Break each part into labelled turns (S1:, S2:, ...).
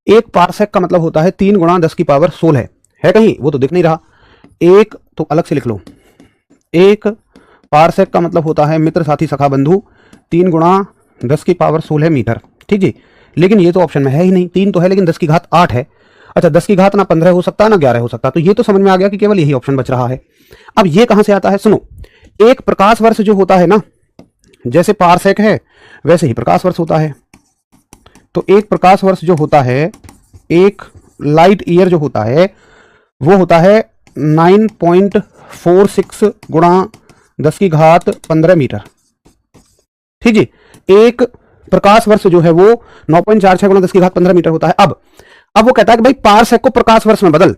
S1: एक पारसेक का मतलब होता है 3 गुणा 10 की पावर 16 है कहीं, वो तो दिख नहीं रहा। एक तो अलग से लिख लो, एक पारसेक का मतलब होता है मित्र साथी सखा बंधु 3 गुणा 10 की पावर 16 मीटर, ठीक जी। लेकिन ये तो ऑप्शन में है ही नहीं, 3 तो है लेकिन 10 की घात 8 है। अच्छा 10 की घात ना 15 हो सकता ना 11 हो सकता, तो ये तो समझ में आ गया कि केवल यही ऑप्शन बच रहा है। अब ये कहां से आता है, सुनो, एक प्रकाश वर्ष जो होता है ना, जैसे पारसेक है वैसे ही प्रकाश वर्ष होता है। तो एक प्रकाश वर्ष जो होता है, एक लाइट ईयर जो होता है वो होता है 9.46 गुणा 10 की घात 15 मीटर, ठीक जी। एक प्रकाश वर्ष जो है वो 9.46 गुणा 10 की घात 15 मीटर होता है। अब वो कहता है कि भाई पारसेक को प्रकाश वर्ष में बदल,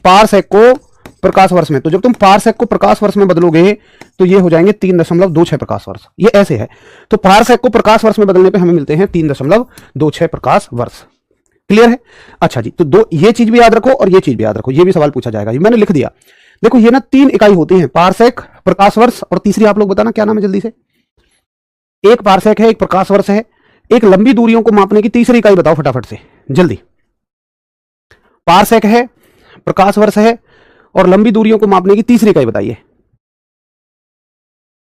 S1: पारसेक को प्रकाश वर्ष में। तो जब तुम पारसेक को प्रकाश वर्ष में बदलोगे तो ये हो जाएंगे 3.26 प्रकाश वर्ष, ये ऐसे है। तो पारसेक को प्रकाश वर्ष में बदलने पे हमें मिलते हैं 3.26 प्रकाश वर्ष। क्लियर है? अच्छा जी, तो दो ये चीज भी याद रखो और ये चीज भी याद रखो, ये भी सवाल पूछा जाएगा, ये मैंने लिख दिया। देखो ये ना 3 इकाई होती हैं, पारसेक, प्रकाश वर्ष और तीसरी आप लोग बताना क्या नाम है जल्दी से। एक पारसेक है, एक प्रकाश वर्ष है, एक लंबी दूरियों को मापने की तीसरी इकाई बताओ फटाफट से जल्दी। पारसेक है, प्रकाश वर्ष है और लंबी दूरियों को मापने की तीसरी इकाई बताइए।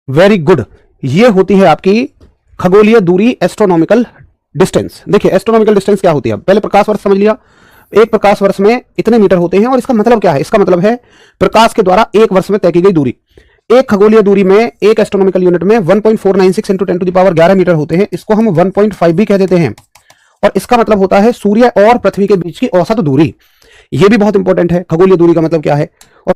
S1: वेरी गुड, ये होती है आपकी खगोलीय दूरी, एस्ट्रोनॉमिकल डिस्टेंस। देखिए एस्ट्रोनॉमिकल डिस्टेंस क्या होती है, पहले प्रकाश वर्ष समझ लिया, एक प्रकाश वर्ष में इतने मीटर होते हैं और इसका मतलब क्या है, इसका मतलब है प्रकाश के द्वारा एक वर्ष में तय की गई दूरी। एक खगोलीय दूरी में एक एस्ट्रोनॉमिकल यूनिट में 1.496 इंटू 10⁻11 मीटर होते हैं, इसको हम 1.5 भी कह देते हैं। और इसका मतलब होता है सूर्य और पृथ्वी के बीच की औसत दूरी। यह भी बहुत इंपॉर्टेंट है, खगोलीय दूरी का मतलब क्या है। और